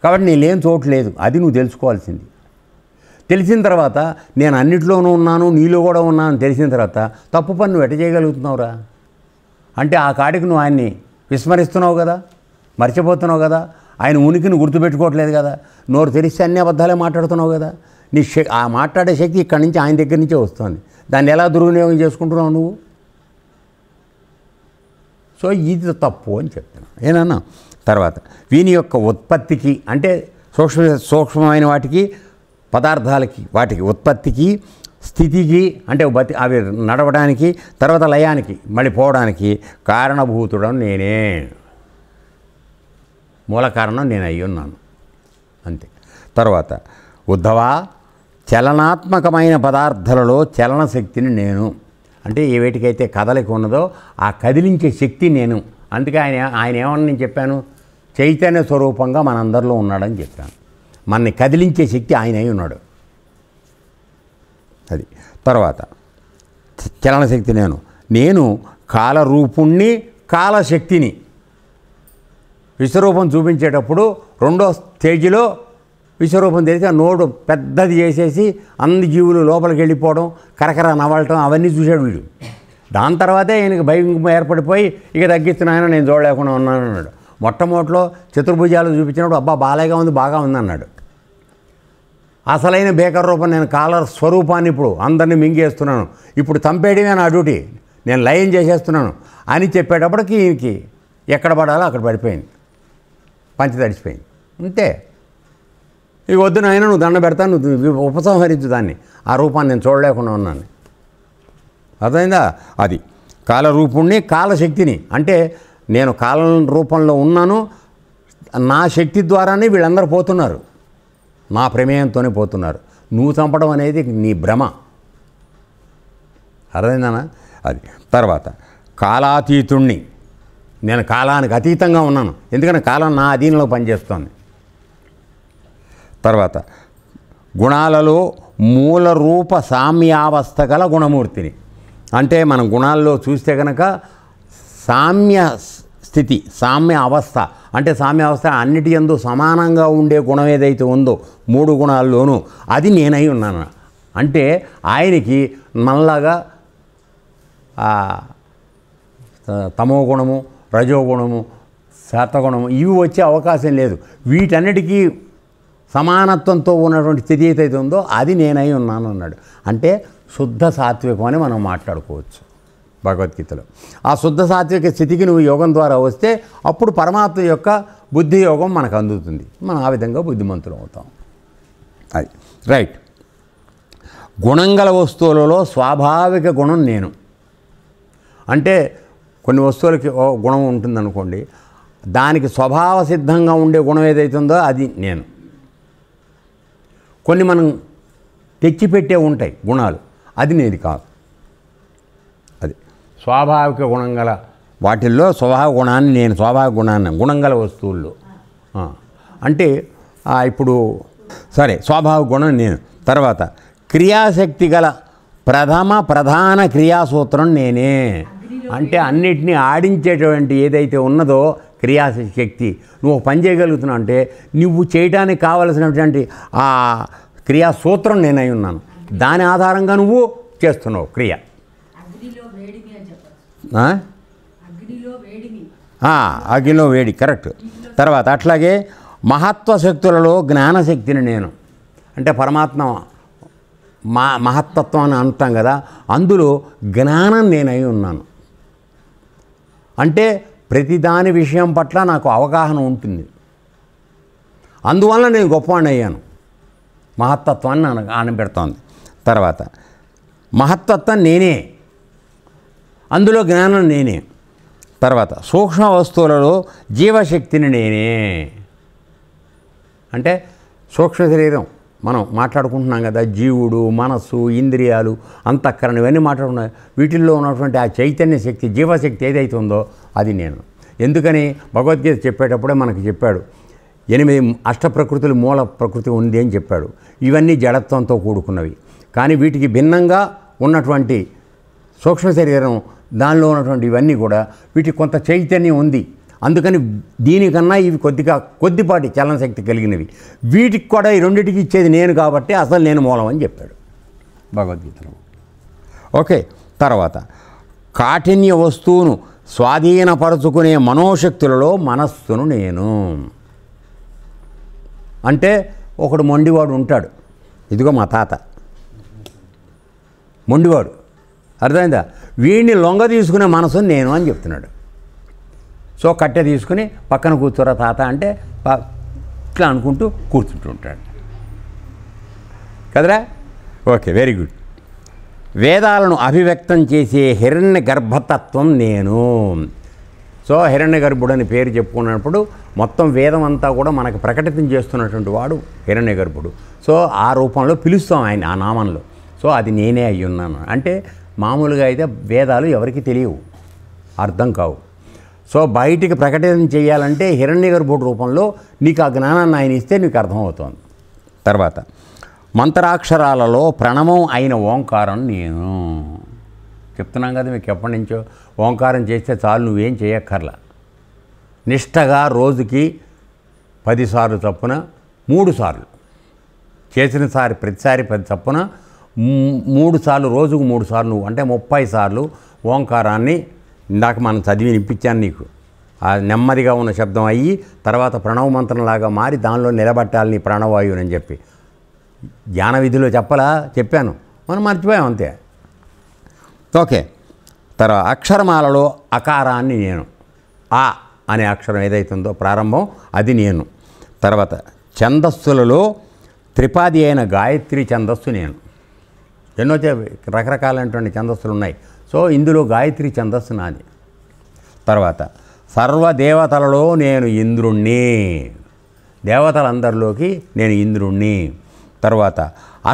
కాబట్టి నేను లేని చోటు లేదు. అది నువ్వు తెలుసుకోవాల్సింది. తెలిసిన తర్వాత నేను అన్నిట్లోనూ ఉన్నాను, నీలో కూడా ఉన్నాను తెలిసిన తర్వాత తప్పు పని నువ్వు ఎట్ట చేయగలుగుతున్నావురా? అంటే ఆ కాడికి నువ్వు ఆయన్ని విస్మరిస్తున్నావు కదా, మర్చిపోతున్నావు కదా, ఆయన ఉనికిని గుర్తుపెట్టుకోవట్లేదు కదా, నోరు తెరిస్తే అన్ని అబద్ధాలే మాట్లాడుతున్నావు కదా. నీ ఆ మాట్లాడే శక్తి ఇక్కడి నుంచి ఆయన దగ్గర నుంచే వస్తుంది. దాన్ని ఎలా దుర్వినియోగం చేసుకుంటున్నావు నువ్వు? సో ఇది తప్పు అని చెప్తున్నాను. ఏనన్నా? తర్వాత వీని యొక్క ఉత్పత్తికి, అంటే సూక్ష్మమైన వాటికి, పదార్థాలకి, వాటికి ఉత్పత్తికి, స్థితికి, అంటే అవి నడవడానికి, తర్వాత లయానికి మళ్ళీ పోవడానికి కారణభూతుడను నేనే. మూల కారణం నేను అయ్యి ఉన్నాను, అంతే. తర్వాత ఉద్ధవా, చలనాత్మకమైన పదార్థాలలో చలన శక్తిని నేను, అంటే ఏ వేటికైతే కదలిక ఉన్నదో ఆ కదిలించే శక్తి నేను. అందుకే ఆయన ఏమన్నా నేను చెప్పాను, చైతన్య స్వరూపంగా మనందరిలో ఉన్నాడని చెప్పాను. మనని కదిలించే శక్తి ఆయన అయి ఉన్నాడు. అది. తర్వాత చలనశక్తి నేను కాలరూపుణ్ణి, కాలశక్తిని. విశ్వరూపం చూపించేటప్పుడు రెండో స్టేజిలో విశ్వరూపం తెలిసి ఆ నోడు పెద్దది చేసేసి అన్ని జీవులు లోపలికి వెళ్ళిపోవడం, కరకర నవ్వటం, అవన్నీ చూశాడు వీడు. దాని తర్వాతే ఆయనకి భయం ఏర్పడిపోయి ఇక తగ్గిస్తున్నాయని నేను చూడలేకుండా ఉన్నాను అన్నాడు. మొట్టమొదటిలో చతుర్భుజాలు చూపించినప్పుడు అబ్బా బాలేగా ఉంది, బాగా ఉంది అన్నాడు. అసలైన బేకర్ రూపం నేను కాలర్ స్వరూపాన్ని ఇప్పుడు అందరినీ మింగేస్తున్నాను, ఇప్పుడు చంపేయడమే నా డ్యూటీ, నేను లయం చేసేస్తున్నాను అని చెప్పేటప్పటికి ఈయనకి ఎక్కడ పడాలో అక్కడ పడిపోయింది, పంచి తడిచిపోయింది. అంతే. ఇక వద్దు నాయన, నువ్వు దండ పెడతాను, నువ్వు ఉపసంహరించు దాన్ని, ఆ రూపాన్ని నేను చూడలేకుండా ఉన్నాను. అర్థమైందా? అది కాలరూపుణ్ణి, కాలశక్తిని, అంటే నేను కాలం రూపంలో ఉన్నాను, నా శక్తి ద్వారానే వీళ్ళందరూ పోతున్నారు, నా ప్రమేయంతోనే పోతున్నారు. నువ్వు చంపడం అనేది నీ భ్రమ. అర్థమైందనా? అది. తర్వాత కాలాతీతుణ్ణి, నేను కాలానికి అతీతంగా ఉన్నాను, ఎందుకంటే కాలం నా అధీనంలో పనిచేస్తోంది. తర్వాత గుణాలలో మూల రూప సామ్యావస్థ గల గుణమూర్తిని. అంటే మనం గుణాల్లో చూస్తే కనుక సామ్య స్థితి, సామ్య అవస్థ అంటే సామ్య అవస్థ అన్నిటి యందు సమానంగా ఉండే గుణం ఏదైతే ఉందో 3 గుణాల్లోనూ అది నేనై ఉన్నాను. అంటే ఆయనకి మనలాగా తమో గుణము, రజోగుణము, శాతగుణము ఇవి వచ్చే అవకాశం లేదు. వీటన్నిటికీ సమానత్వంతో ఉన్నటువంటి స్థితి ఏదైతే ఉందో అది నేనై ఉన్నాను అన్నాడు. అంటే శుద్ధ సాత్వికం అని మనం మాట్లాడుకోవచ్చు భగవద్గీతలో. ఆ శుద్ధ సాత్విక స్థితికి నువ్వు యోగం ద్వారా వస్తే అప్పుడు పరమాత్మ యొక్క బుద్ధి యోగం మనకు అందుతుంది. మనం ఆ విధంగా బుద్ధిమంతులు అవుతాం. అది రైట్. గుణంగల వస్తువులలో స్వాభావిక గుణం నేను. అంటే కొన్ని వస్తువులకి గుణం ఉంటుందనుకోండి, దానికి స్వభావ సిద్ధంగా ఉండే గుణం ఏదైతే ఉందో అది నేను. కొన్ని మనం తెచ్చిపెట్టే ఉంటాయి గుణాలు, అది నేను కాదు. అది స్వాభావిక గుణం గల వాటిల్లో స్వభావ గుణాన్ని నేను, స్వాభావిక గుణాన్ని గుణంగల వస్తువుల్లో అంటే ఇప్పుడు సరే స్వాభావిక గుణం నేను. తర్వాత క్రియాశక్తి గల ప్రధాన క్రియాసూత్రం నేనే. అంటే అన్నిటినీ ఆడించేటువంటి ఏదైతే ఉన్నదో క్రియాశక్తి, నువ్వు పని చేయగలుగుతున్నావు అంటే నువ్వు చేయడానికి కావలసినటువంటి ఆ క్రియాసూత్రం నేనై ఉన్నాను. దాని ఆధారంగా నువ్వు చేస్తున్నావు క్రియ. అగ్నిలో వేడి కరెక్ట్. తర్వాత అట్లాగే మహత్వ శక్తులలో జ్ఞానశక్తిని నేను. అంటే పరమాత్మ మహత్తత్వం అని అంటాం కదా, అందులో జ్ఞానం నేనై ఉన్నాను. అంటే ప్రతిదాని విషయం పట్ల నాకు అవగాహన ఉంటుంది, అందువల్ల నేను గొప్పవాడిని అయ్యాను. మహత్తత్వాన్ని ఆనబెడుతోంది. తర్వాత మహత్తత్వం నేనే, అందులో జ్ఞానం నేనే. తర్వాత సూక్ష్మ వస్తువులలో జీవశక్తిని నేనే. అంటే సూక్ష్మ శరీరం మనం మాట్లాడుకుంటున్నాం కదా, జీవుడు, మనస్సు, ఇంద్రియాలు, అంతఃకరణ ఇవన్నీ మాట్లాడుకున్నాయి. వీటిల్లో ఉన్నటువంటి ఆ చైతన్య శక్తి, జీవశక్తి ఏదైతే ఉందో అది నేను. ఎందుకని భగవద్గీత చెప్పేటప్పుడే మనకు చెప్పాడు, 8 అష్టప్రకృతులు మూల ప్రకృతి ఉంది అని చెప్పాడు. ఇవన్నీ జడత్వంతో కూడుకున్నవి. కానీ వీటికి భిన్నంగా ఉన్నటువంటి సూక్ష్మ శరీరం, దానిలో ఉన్నటువంటి ఇవన్నీ కూడా వీటికి కొంత చైతన్యం ఉంది. అందుకని దీనికన్నా ఇవి కొద్దిపాటి చలనశక్తి కలిగినవి. వీటికి కూడా ఈ రెండింటికి ఇచ్చేది నేను కాబట్టి అసలు నేను మూలం అని చెప్పాడు భగవద్గీతలో. ఓకే. తర్వాత కాఠిన్య వస్తువును స్వాధీనపరుచుకునే మనోశక్తులలో మనస్సును నేను. అంటే ఒకడు మొండివాడు ఉంటాడు, ఇదిగో మా తాత మొండివాడు, అర్థమైందా? వీడిని లొంగ తీసుకునే మనసును నేను అని చెప్తున్నాడు. సో కట్టె తీసుకుని పక్కన కూర్చోరా తాత అంటే ఇట్లా అనుకుంటూ కూర్చుంటూ ఉంటాడు కదరా. Okay, very good. వేదాలను అభివ్యక్తం చేసే హిరణ్య గర్భతత్వం నేను. సో హిరణ్య గర్భుడు అని పేరు చెప్పుకున్నప్పుడు మొత్తం వేదం అంతా కూడా మనకు ప్రకటితం చేస్తున్నటువంటి వాడు హిరణ్య గర్భుడు. సో ఆ రూపంలో పిలుస్తాం ఆయన, ఆ నామంలో. సో అది నేనే అయి ఉన్నాను. అంటే మామూలుగా అయితే వేదాలు ఎవరికి తెలియవు, అర్థం కావు. సో బయటికి ప్రకటన చేయాలంటే హిరణ్య గర్భుడు రూపంలో నీకు ఆ జ్ఞానాన్ని ఆయన ఇస్తే నీకు అర్థమవుతోంది. తర్వాత మంత్రాక్షరాలలో ప్రణవం అయిన ఓంకారం నేను. చెప్తున్నాం కదా మీకు ఎప్పటి నుంచో, ఓంకారం చేస్తే చాలు, నువ్వేం చేయక్కర్లా. నిష్టగా రోజుకి 10 సార్లు చప్పున 3 సార్లు చేసిన ప్రతిసారి 10 చప్పున 3 సార్లు, రోజుకు 3 సార్లు నువ్వు అంటే 30 సార్లు ఓంకారాన్ని ఇందాక మనం చదివి వినిపించాను నీకు. ఆ నెమ్మదిగా ఉన్న శబ్దం అయ్యి తర్వాత ప్రణవ మంత్రంలాగా మారి దానిలో నిలబట్టాలి నీ ప్రాణవాయువుని అని చెప్పి జ్ఞాన విధిలో చెప్పాను, మనం మర్చిపోయాం అంతే. ఓకే. తర్వాత అక్షరమాలలో అకారాన్ని నేను. ఆ అనే అక్షరం ఏదైతుందో ప్రారంభం అది నేను. తర్వాత ఛందస్సులలో త్రిపాది అయిన గాయత్రి ఛందస్సు నేను. ఎన్నో రకరకాలైనటువంటి ఛందస్సులు ఉన్నాయి. సో ఇందులో గాయత్రి ఛందస్సు నాది. తర్వాత సర్వదేవతలలో నేను ఇంద్రుణ్ణి, దేవతలందరిలోకి నేను ఇంద్రుణ్ణి. తర్వాత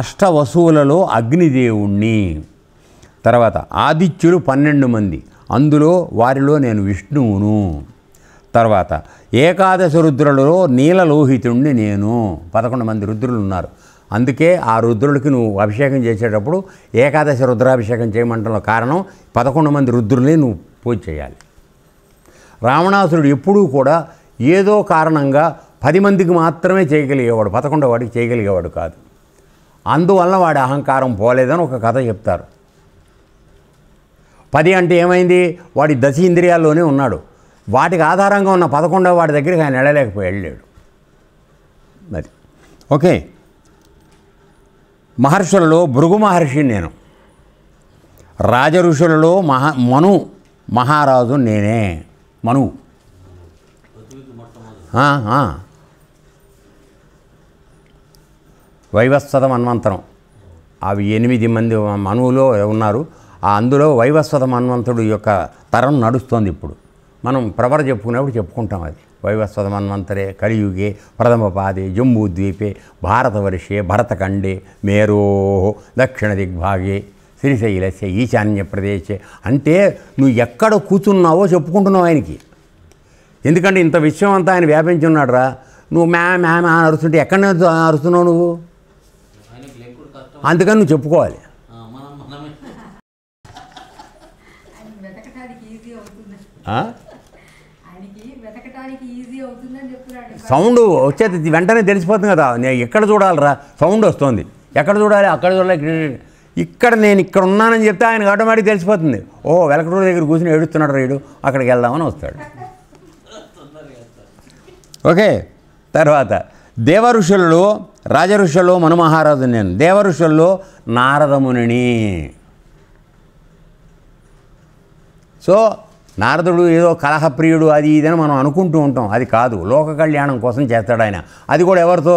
అష్టవసువులలో అగ్నిదేవుణ్ణి. తర్వాత ఆదిత్యులు 12 మంది, అందులో వారిలో నేను విష్ణువును. తర్వాత ఏకాదశ రుద్రులలో నీలలోహితుణ్ణి నేను. 11 మంది రుద్రులు ఉన్నారు, అందుకే ఆ రుద్రుడికి నువ్వు అభిషేకం చేసేటప్పుడు ఏకాదశి రుద్రాభిషేకం చేయమంటంలో కారణం 11 మంది రుద్రుల్ని నువ్వు పూజ చేయాలి. రావణాసురుడు ఎప్పుడూ కూడా ఏదో కారణంగా 10 మందికి మాత్రమే చేయగలిగేవాడు, 11వ వాడికి చేయగలిగేవాడు కాదు. అందువల్ల వాడి అహంకారం పోలేదని ఒక కథ చెప్తారు. 10 అంటే ఏమైంది, వాడి దశ ఇంద్రియాల్లోనే ఉన్నాడు. వాటికి ఆధారంగా ఉన్న 11వ వాడి దగ్గరికి ఆయన వెళ్ళలేడు. మరి ఓకే, మహర్షులలో భృగు మహర్షిని నేను, రాజఋషులలో మను మహారాజు నేనే. మనువు వైవస్వత మన్వంతరం, అవి 8 మంది మనువులో ఉన్నారు. అందులో వైవస్వత మన్వంతుడు యొక్క తరం నడుస్తోంది. ఇప్పుడు మనం ప్రవర చెప్పుకునేప్పుడు చెప్పుకుంటాం. అది వైవస్వత మన్వంతరే కలియుగే ప్రథమ పాదే జంబూద్వీపే భారతవర్షే భరతఖండే మేరో దక్షిణ దిగ్భాగే శ్రీశైలస్య ఈశాన్య ప్రదేశే. అంటే నువ్వు ఎక్కడ కూర్చున్నావో చెప్పుకుంటున్నావు ఆయనకి. ఎందుకంటే ఇంత విషయం అంతా ఆయన వ్యాపించి ఉన్నాడు రా. నువ్వు మ్యామ్ అరుస్తుంటే ఎక్కడ అరుస్తున్నావు నువ్వు? అందుకని నువ్వు చెప్పుకోవాలి. సౌండ్ వచ్చేది వెంటనే తెలిసిపోతుంది కదా. నేను ఎక్కడ చూడాలిరా, సౌండ్ వస్తుంది, ఎక్కడ చూడాలి, అక్కడ చూడాలి. ఇక్కడ నేను ఇక్కడ ఉన్నానని చెప్తే ఆయనకు ఆటోమేటిక్ తెలిసిపోతుంది. ఓ వెలకటూరు దగ్గర కూర్చుని ఏడుస్తున్నాడు రైడు, అక్కడికి వెళ్దామని వస్తాడు. ఓకే, తర్వాత దేవఋషులలో రాజఋషుల్లో మనుమహారాజు నేను, దేవఋషుల్లో నారదమునిని. సో నారదుడు ఏదో కలహప్రియుడు అది ఇదని మనం అనుకుంటూ ఉంటాం. అది కాదు, లోక కళ్యాణం కోసం చేస్తాడు ఆయన. అది కూడా ఎవరితో?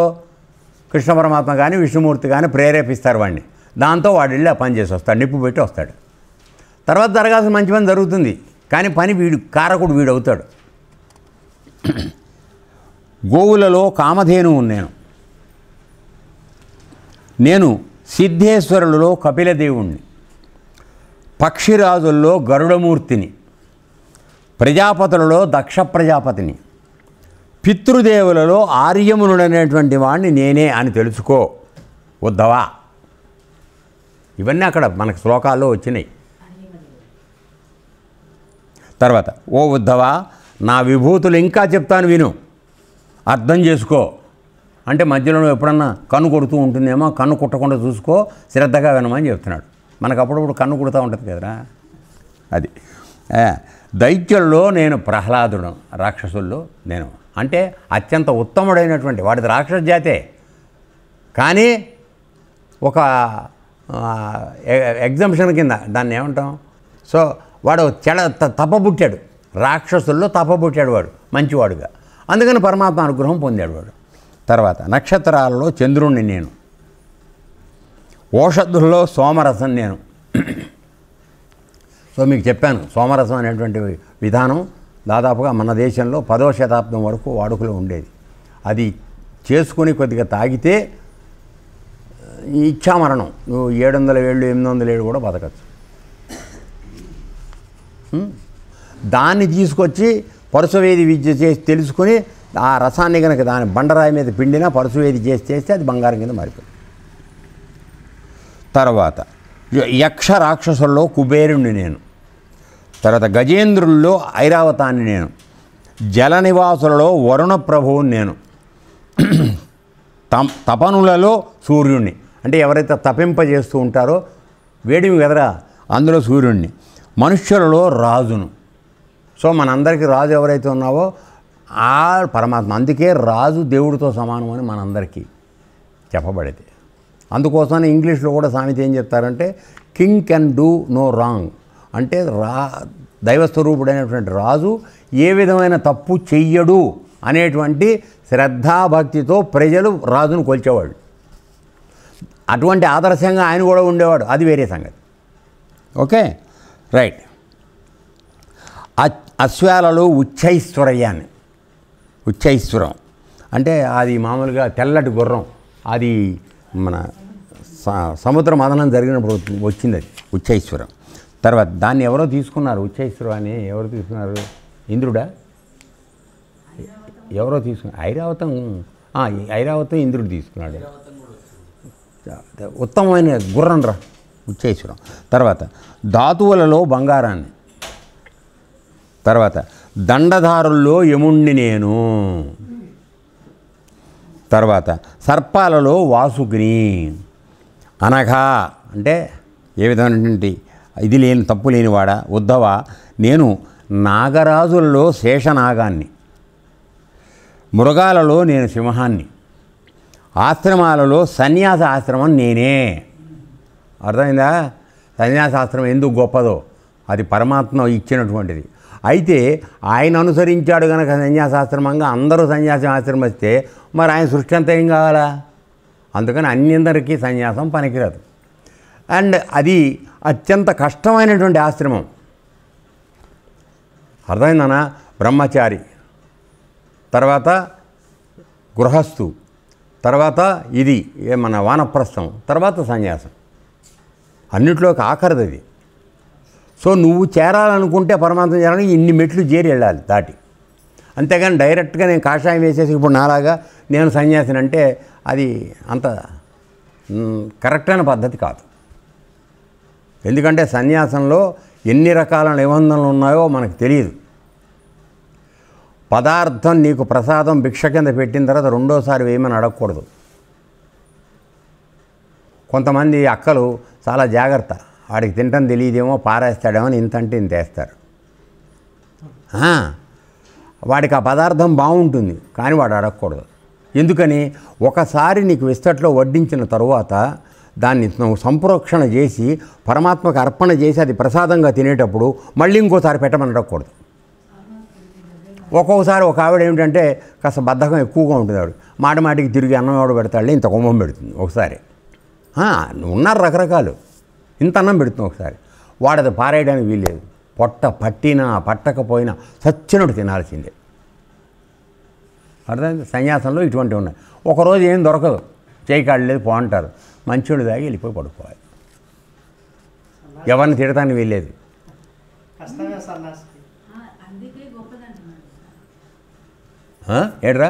కృష్ణ పరమాత్మ కానీ విష్ణుమూర్తి కానీ ప్రేరేపిస్తారు వాడిని. దాంతో వాడు వెళ్ళి ఆ పని చేసి వస్తాడు, నిప్పు పెట్టి వస్తాడు. తర్వాత జరగాల్సిన మంచి పని జరుగుతుంది, కానీ పని వీడు కారకుడు వీడు అవుతాడు. గోవులలో కామధేనువు నేను సిద్ధేశ్వరులలో కపిలదేవుణ్ణి, పక్షిరాజుల్లో గరుడమూర్తిని, ప్రజాపతులలో దక్ష ప్రజాపతిని, పితృదేవులలో ఆర్యమునుడనేటువంటి వాడిని నేనే అని తెలుసుకో ఉద్ధవా. ఇవన్నీ అక్కడ మనకు శ్లోకాల్లో వచ్చినాయి. తర్వాత ఓ ఉద్ధవా, నా విభూతులు ఇంకా చెప్తాను విను, అర్థం చేసుకో. అంటే మధ్యలో ఎప్పుడన్నా కన్ను కొడుతూ ఉంటుందేమో, కన్ను కుట్టకుండా చూసుకో, శ్రద్ధగా వినమని చెప్తున్నాడు. మనకు అప్పుడప్పుడు కన్ను కుడుతూ ఉంటుంది కదరా. అది దైత్యుల్లో నేను ప్రహ్లాదుడు, రాక్షసుల్లో నేను అంటే అత్యంత ఉత్తముడైనటువంటి వాడిది రాక్షస జాతే, కానీ ఒక ఎగ్జంప్షన్ కింద దాన్ని ఏమంటాం. సో వాడు తప్పబుట్టాడు, రాక్షసుల్లో తప్పబుట్టాడు వాడు మంచివాడుగా. అందుకని పరమాత్మ అనుగ్రహం పొందాడు వాడు. తర్వాత నక్షత్రాలలో చంద్రుణ్ణి నేను, ఓషధుల్లో సోమరసం నేను. సో మీకు చెప్పాను, సోమరసం అనేటువంటి విధానం దాదాపుగా మన దేశంలో 10వ శతాబ్దం వరకు వాడుకలో ఉండేది. అది చేసుకుని కొద్దిగా తాగితే ఇచ్చామరణం, నువ్వు 700 ఏళ్ళు 800 ఏళ్ళు కూడా బతకచ్చు. దాన్ని తీసుకొచ్చి పరుసవేది విద్య చేసి తెలుసుకొని ఆ రసాన్ని కనుక దాని బండరాయి మీద పిండినా పరుసవేది చేస్తే అది బంగారం కింద మారిపోయింది. తర్వాత యక్ష రాక్షసుల్లో కుబేరుణ్ణి నేను, తర్వాత గజేంద్రుల్లో ఐరావతాన్ని నేను, జల నివాసులలో వరుణ ప్రభువుని నేను, తపనులలో సూర్యుణ్ణి అంటే ఎవరైతే తపింపజేస్తూ ఉంటారో వేడిమి కదరా అందులో సూర్యుణ్ణి, మనుష్యులలో రాజును. సో మనందరికీ రాజు ఎవరైతే ఉన్నావో ఆ పరమాత్మ. అందుకే రాజు దేవుడితో సమానం అని మనందరికీ చెప్పబడేది. అందుకోసమే ఇంగ్లీష్లో కూడా సామెత ఏం చెప్తారంటే king can do no wrong. అంటే దైవస్వరూపుడైనటువంటి రాజు ఏ విధమైన తప్పు చెయ్యడు అనేటువంటి శ్రద్ధాభక్తితో ప్రజలు రాజును కొలిచేవాళ్ళు. అటువంటి ఆదర్శంగా ఆయన కూడా ఉండేవాడు, అది వేరే సంగతి. Okay right. అశ్వాలలో ఉచ్చైశ్వరయ్యాన్ని, ఉచ్చైశ్వరం అంటే అది మామూలుగా తెల్లటి గుర్రం, అది మన సముద్ర మదనం జరిగినప్పుడు వచ్చింది అది ఉచ్చైశ్వరం. తర్వాత దాన్ని ఎవరో తీసుకున్నారు, ఉచ్చైశ్వరం అని ఎవరు తీసుకున్నారు? ఇంద్రుడా ఎవరో తీసుకున్నారు? ఐరావతం ఇంద్రుడు తీసుకున్నాడు. ఉత్తమమైన గుర్రం రా ఉచ్చేశ్వరం. తర్వాత ధాతువులలో బంగారాన్ని. తర్వాత దండధారుల్లో యముణ్ణి నేను. తర్వాత సర్పాలలో వాసుకిని. అనఘా అంటే ఏ విధమైనటువంటి ఇది లేని తప్పు లేనివాడా ఉద్ధవ, నేను నాగరాజులలో శేషనాగాన్ని, మృగాలలో నేను సింహాన్ని, ఆశ్రమాలలో సన్యాస ఆశ్రమం నేనే. అర్థమైందా? సన్యాసాశ్రమం ఎందుకు గొప్పదో అది పరమాత్మ ఇచ్చినటువంటిది. అయితే ఆయన అనుసరించాడు కనుక సన్యాసాశ్రమంగా అందరూ సన్యాసం ఆశ్రమిస్తే మరి ఆయన సృష్టి అంతా ఏం కావాలా? అందుకని అన్యందరికీ సన్యాసం పనికిరాదు. అండ్ అది అత్యంత కష్టమైనటువంటి ఆశ్రమం. అర్థమైందనా? బ్రహ్మచారి, తర్వాత గృహస్థు, తర్వాత ఇది మన వానప్రస్థం, తర్వాత సన్యాసం. అన్నిట్లోకి ఆఖరిది అది. సో నువ్వు చేరాలనుకుంటే పరమాత్మ చేరాలని ఇన్ని మెట్లు చేరి వెళ్ళాలి దాటి. అంతేగాని డైరెక్ట్గా నేను కాషాయం వేసేసి ఇప్పుడు నాలాగా నేను సన్యాసిని అంటే అది అంత కరెక్ట్ అయిన పద్ధతి కాదు. ఎందుకంటే సన్యాసంలో ఎన్ని రకాల నిబంధనలు ఉన్నాయో మనకు తెలియదు. పదార్థం నీకు ప్రసాదం భిక్ష కింద పెట్టిన తర్వాత రెండోసారి వేయమని అడగకూడదు. కొంతమంది అక్కలు చాలా జాగ్రత్త, వాడికి తింటం తెలియదేమో పారేస్తాడేమో అని ఇంత అంటే ఇంత వేస్తారు. వాడికి ఆ పదార్థం బాగుంటుంది కానీ వాడు అడగకూడదు. ఎందుకని? ఒకసారి నీకు విస్తట్లో వడ్డించిన తరువాత దాన్ని నువ్వు సంప్రోక్షణ చేసి పరమాత్మకు అర్పణ చేసి అది ప్రసాదంగా తినేటప్పుడు మళ్ళీ ఇంకోసారి పెట్టమని అడగకూడదు. ఒక్కొక్కసారి ఒక ఆవిడ ఏమిటంటే కాస్త బద్ధకం ఎక్కువగా ఉంటుంది, ఆవిడ మాట మాటికి తిరిగి అన్నం ఆవిడ పెడతాడు, ఇంత కుంభం పెడుతుంది ఒకసారి. ఉన్నారు రకరకాలు, ఇంత అన్నం పెడుతుంది ఒకసారి. వాడది పారేయడానికి వీల్లేదు. పొట్ట పట్టినా పట్టకపోయినా సచ్చినట్టు తినాల్సిందే. అర్థమైంది? సన్యాసంలో ఇటువంటివి ఉన్నాయి. ఒకరోజు ఏం దొరకదు, చేయి కాడలేదు పో అంటారు, మంచోడు దాగి వెళ్ళిపోయి పడుకోవాలి. ఎవరిని తిడతానికి వీల్లేదు. ఏడ్రా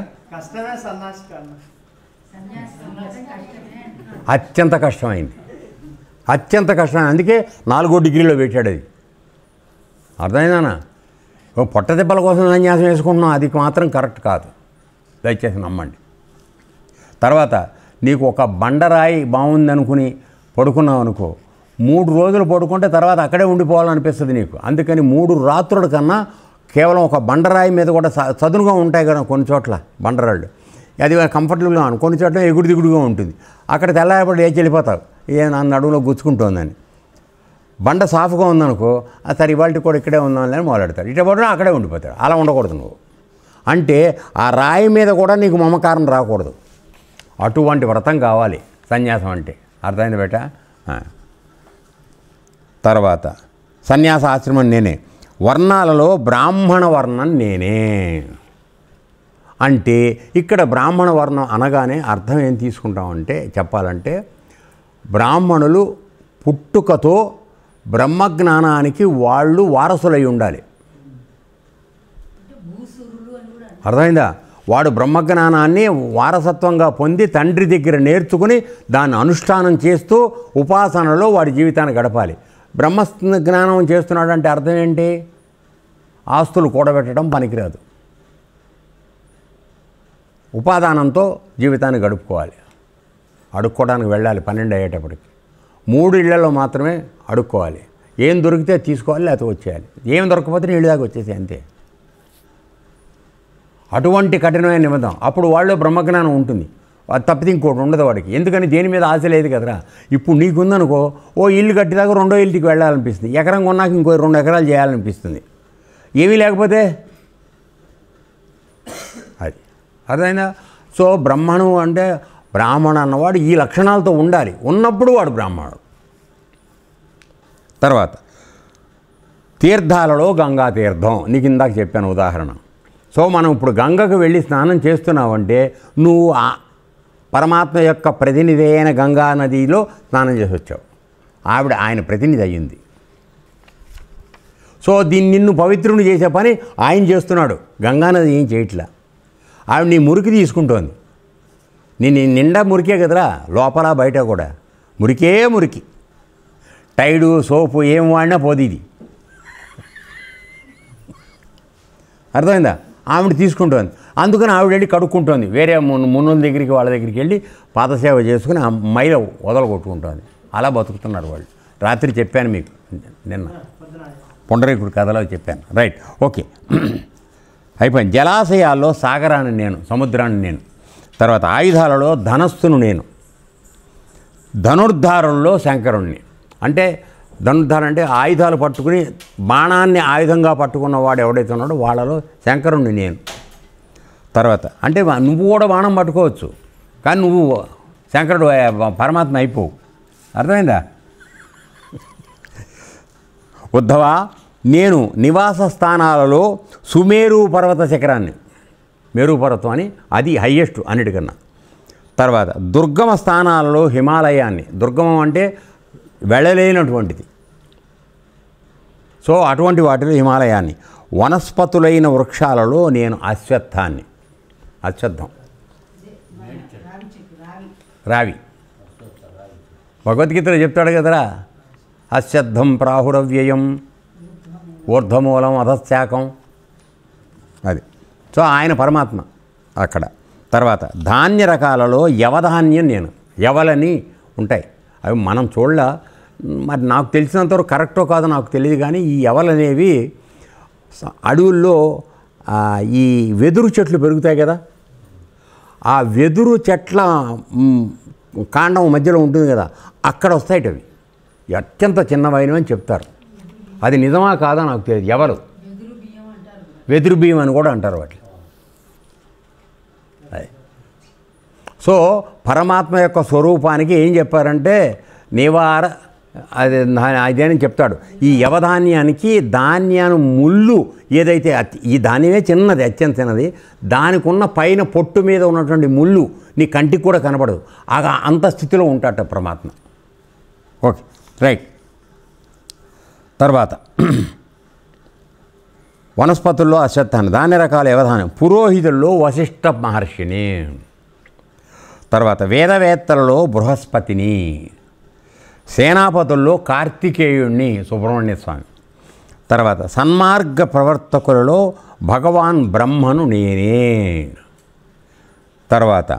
అత్యంత కష్టమైంది, అత్యంత కష్టమైంది. అందుకే 4 డిగ్రీలో పెట్టాడు అది. అర్థమైందానా? పొట్ట దెబ్బల కోసం సన్యాసం వేసుకుంటున్నాం, అది మాత్రం కరెక్ట్ కాదు, దయచేసి నమ్మండి. తర్వాత నీకు ఒక బండరాయి బాగుందనుకుని పడుకున్నావు అనుకో, 3 రోజులు పడుకుంటే తర్వాత అక్కడే ఉండిపోవాలనిపిస్తుంది నీకు. అందుకని 3 రాత్రుల కన్నా కేవలం ఒక బండరాయి మీద కూడా చదునుగా ఉంటాయి కదా కొన్ని చోట్ల బండరాళ్ళు, అది కంఫర్టబుల్గా ఉంటుంది. కొన్ని చోట్ల ఎగుడు దిగుడుగా ఉంటుంది. అక్కడ తెల్లారిపడి లేచి వెళ్ళిపోతావు, నా నడువులో గుచ్చుకుంటుందని. బండ సాఫ్గా ఉందనుకో, సరే ఇవాళ కూడా ఇక్కడే ఉందామని మొదలెడతాడు, ఇట్లా పడినా అక్కడే ఉండిపోతాడు. అలా ఉండకూడదు నువ్వు. అంటే ఆ రాయి మీద కూడా నీకు మమకారం రాకూడదు. అటువంటి వ్రతం కావాలి సన్యాసం అంటే. అర్థమైంది బేట? తర్వాత సన్యాస ఆశ్రమం నేనే. వర్ణాలలో బ్రాహ్మణ వర్ణం నేనే. అంటే ఇక్కడ బ్రాహ్మణ వర్ణం అనగానే అర్థం ఏం తీసుకుంటామంటే, చెప్పాలంటే బ్రాహ్మణులు పుట్టుకతో బ్రహ్మజ్ఞానానికి వాళ్ళు వారసులై ఉండాలి. అర్థమైందా? వాడు బ్రహ్మజ్ఞానాన్ని వారసత్వంగా పొంది తండ్రి దగ్గర నేర్చుకుని దాన్ని అనుష్ఠానం చేస్తూ ఉపాసనలో వాడి జీవితాన్ని గడపాలి. బ్రహ్మజ్ఞానం చేస్తున్నాడు అంటే అర్థం ఏంటి? ఆస్తులు కూడబెట్టడం పనికిరాదు, ఉపాదానంతో జీవితాన్ని గడుపుకోవాలి. అడుక్కోవడానికి వెళ్ళాలి 12 అయ్యేటప్పటికి. 3 ఇళ్లలో మాత్రమే అడుక్కోవాలి. ఏం దొరికితే తీసుకోవాలి, లేకపోతే వచ్చేయాలి. ఏం దొరకకపోతే నీళ్ళు దాకా వచ్చేసి అంతే. అటువంటి కఠినమైన నిబంధన. అప్పుడు వాళ్ళు బ్రహ్మజ్ఞానం ఉంటుంది, అది తప్పితే ఇంకోటి ఉండదు వాడికి. ఎందుకని దేని మీద ఆశ లేదు కదరా. ఇప్పుడు నీకుందనుకో, ఓ ఇల్లు కట్టిదాకా 2వ ఇల్లుకి వెళ్ళాలనిపిస్తుంది, ఎకరం కొన్నాక ఇంకో 2 ఎకరాలు చేయాలనిపిస్తుంది. ఏమీ లేకపోతే అది అర్థమైందా? సో బ్రహ్మణం అంటే బ్రాహ్మణ అన్నవాడు ఈ లక్షణాలతో ఉండాలి, ఉన్నప్పుడు వాడు బ్రాహ్మణుడు. తర్వాత తీర్థాలలో గంగా తీర్థం, నీకు ఇందాక చెప్పాను ఉదాహరణ. సో మనం ఇప్పుడు గంగకు వెళ్ళి స్నానం చేస్తున్నావంటే నువ్వు పరమాత్మ యొక్క ప్రతినిధి అయిన గంగా నదిలో స్నానం చేసి వచ్చావు. ఆవిడ ఆయన ప్రతినిధి అయ్యింది. సో దీన్ని నిన్ను పవిత్రుని చేసే పని ఆయన చేస్తున్నాడు, గంగానది ఏం చేయట్లా. ఆవిడ నీ మురికి తీసుకుంటోంది. నేను నిండా మురికే కదరా, లోపల బయట కూడా మురికే మురికి. టైడు సోపు ఏం వాడినా పోదు ఇది. అర్థమైందా? ఆవిడ తీసుకుంటుంది, అందుకని ఆవిడ వెళ్ళి కడుక్కుంటుంది. వేరే మున్నుల దగ్గరికి వాళ్ళ దగ్గరికి వెళ్ళి పాదసేవ చేసుకుని ఆ మైల వదలగొట్టుకుంటుంది. అలా బతుకుతున్నారు వాళ్ళు. రాత్రి చెప్పాను మీకు, నిన్న పుండరీకుడి కథలో చెప్పాను. రైట్, ఓకే, అయిపోయింది. జలాశయాల్లో సాగరాన్ని నేను, సముద్రాన్ని నేను. తర్వాత ఆయుధాలలో ధనస్సును నేను, ధనుర్ధారుల్లో శంకరుణ్ణి. అంటే ధనుర్ధారం అంటే ఆయుధాలు పట్టుకుని బాణాన్ని ఆయుధంగా పట్టుకున్నవాడు ఎవడైతే ఉన్నాడో వాళ్ళలో శంకరుణ్ణి నేను. తర్వాత అంటే నువ్వు కూడా బాణం పట్టుకోవచ్చు, కానీ నువ్వు శంకరుడు పరమాత్మ అయిపోవు. అర్థమైందా? ఉద్ధవ, నేను నివాస స్థానాలలో సుమేరు పర్వత శిఖరాన్ని, మేరు పర్వతం అని, అది హయ్యెస్ట్ అన్నిటికన్నా. తర్వాత దుర్గమ స్థానాలలో హిమాలయాన్ని, దుర్గమం అంటే వెళ్ళలేనటువంటిది, సో అటువంటి వాటిలో హిమాలయాన్ని. వనస్పతులైన వృక్షాలలో నేను అశ్వత్థాన్ని, అశ్వత్థం రావి, భగవద్గీతలో చెప్తాడు కదరా, అశ్వత్థం ప్రాహురవ్యయం ఊర్ధ్వమూలం అధశాఖం, అది. సో ఆయన పరమాత్మ అక్కడ. తర్వాత ధాన్య రకాలలో యవధాన్యం నేను, యవలని ఉంటాయి, అవి మనం చూడలా. మరి నాకు తెలిసినంతవరకు కరెక్టో కాదో నాకు తెలియదు, కానీ ఈ యవలనేవి అడవుల్లో ఈ వెదురు చెట్లు పెరుగుతాయి కదా, ఆ వెదురు చెట్ల కాండం మధ్యలో ఉంటుంది కదా, అక్కడ వస్తాయి అవి, అత్యంత చిన్నవైనవి అని చెప్తారు. అది నిజమా కాదా నాకు తెలియదు. ఎవరు వెదురు బియ్యం అని కూడా అంటారు వాటి. సో పరమాత్మ యొక్క స్వరూపానికి ఏం చెప్పారంటే నివార, అదేని చెప్తాడు. ఈ యవధాన్యానికి ధాన్యాన్ని ముళ్ళు ఏదైతే, ఈ ధాన్యమే చిన్నది, అత్యంత చిన్నది, దానికి ఉన్న పైన పొట్టు మీద ఉన్నటువంటి ముళ్ళు నీ కంటికి కూడా కనపడదు, అంత స్థితిలో ఉంటాట పరమాత్మ. Okay, right. తర్వాత వనస్పతుల్లో అశ్వత్థాన్ని, ధాన్య రకాల యవధాన్యం. పురోహితుల్లో వశిష్ఠ మహర్షిని. తర్వాత వేదవేత్తలలో బృహస్పతిని. సేనాపతుల్లో కార్తికేయుణ్ణి, సుబ్రహ్మణ్య స్వామి. తర్వాత సన్మార్గ ప్రవర్తకులలో భగవాన్ బ్రహ్మను నేనే. తర్వాత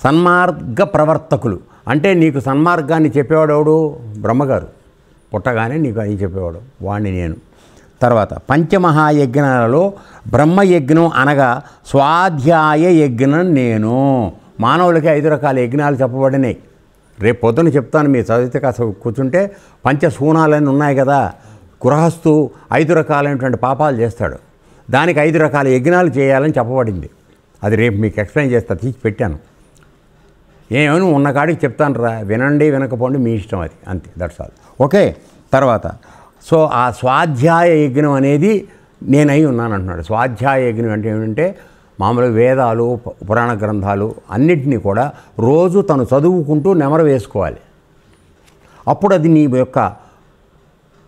సన్మార్గ ప్రవర్తకులు అంటే నీకు సన్మార్గాన్ని చెప్పేవాడు ఎవడు? బ్రహ్మగారు. పుట్టగానే నీకు అని చెప్పేవాడు, వాణ్ణి నేను. తర్వాత పంచమహాయజ్ఞాలలో బ్రహ్మయజ్ఞం అనగా స్వాధ్యాయ యజ్ఞం నేను. మానవులకి 5 రకాల యజ్ఞాలు చెప్పబడినాయి. రేపు పొద్దున చెప్తాను, మీరు చదివితే కాస్త కూర్చుంటే. పంచశూనాలని ఉన్నాయి కదా, గృహస్థు 5 రకాలైనటువంటి పాపాలు చేస్తాడు, దానికి 5 రకాల యజ్ఞాలు చేయాలని చెప్పబడింది. అది రేపు మీకు ఎక్స్ప్లెయిన్ చేస్తా, తీసి పెట్టాను. ఏమని ఉన్న కాడికి చెప్తాను రా, వినండి వినకపోండి మీ ఇష్టం, అది అంతే, దట్స్ ఆల్. ఓకే. తర్వాత సో ఆ స్వాధ్యాయ యజ్ఞం అనేది నేనై ఉన్నాను అంటున్నాడు. స్వాధ్యాయ యజ్ఞం అంటే ఏమిటంటే మామూలుగా వేదాలు, పురాణ గ్రంథాలు అన్నింటినీ కూడా రోజు తను చదువుకుంటూ నెమరు వేసుకోవాలి. అప్పుడు అది నీ యొక్క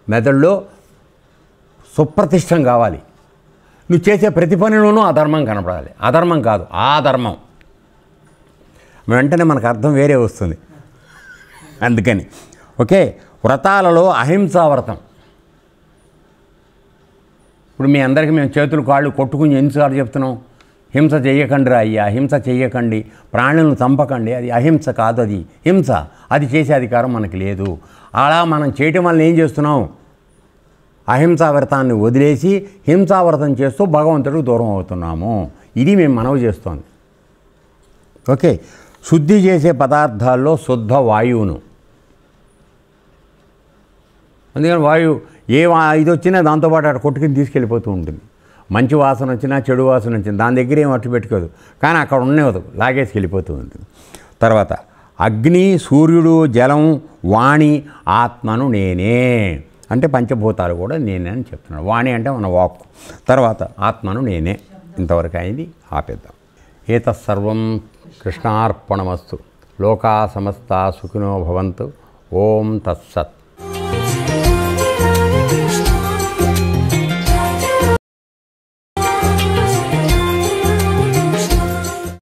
మెదడులో సుప్రతిష్టం కావాలి. నువ్వు చేసే ప్రతి పనిలోనూ అధర్మం కనపడాలి. అధర్మం కాదు, ఆ ధర్మం. వెంటనే మనకు అర్థం వేరే వస్తుంది. అందుకని ఓకే. వ్రతాలలో అహింసా వ్రతం. ఇప్పుడు మీ అందరికీ మేము చేతులు కాళ్ళు కొట్టుకుని ఎన్నిసార్లు చెప్తున్నాం, హింస చెయ్యకండి రా అయ్యా, హింస చెయ్యకండి, ప్రాణులను చంపకండి. అది అహింస కాదు, అది హింస. అది చేసే అధికారం మనకు లేదు. అలా మనం చేయటం వల్ల ఏం చేస్తున్నాం? అహింసా వ్రతాన్ని వదిలేసి హింసావ్రతం చేస్తూ భగవంతుడికి దూరం అవుతున్నాము. ఇది మేము మనవి చేస్తోంది. ఓకే. శుద్ధి చేసే పదార్థాల్లో శుద్ధ వాయువును. అందుకని వాయువు ఇది వచ్చినా దాంతోపాటు అక్కడ కొట్టుకుని తీసుకెళ్ళిపోతూ ఉంటుంది. మంచి వాసన వచ్చినా చెడు వాసన వచ్చినా దాని దగ్గర ఏం అట్టు పెట్టుకోదు, కానీ అక్కడ ఉండేవదు, లాగేసి వెళ్ళిపోతూ ఉంటుంది. తర్వాత అగ్ని, సూర్యుడు, జలం, వాణి, ఆత్మను నేనే. అంటే పంచభూతాలు కూడా నేనే అని చెప్తున్నాడు. వాణి అంటే మన వాక్కు. తర్వాత ఆత్మను నేనే. ఇంతవరకు అయింది, ఆపేద్దాం. ఏతత్సర్వం కృష్ణార్పణమస్తు. లోకా సమస్తా సుఖినో భవంతు. ఓం తత్సత్.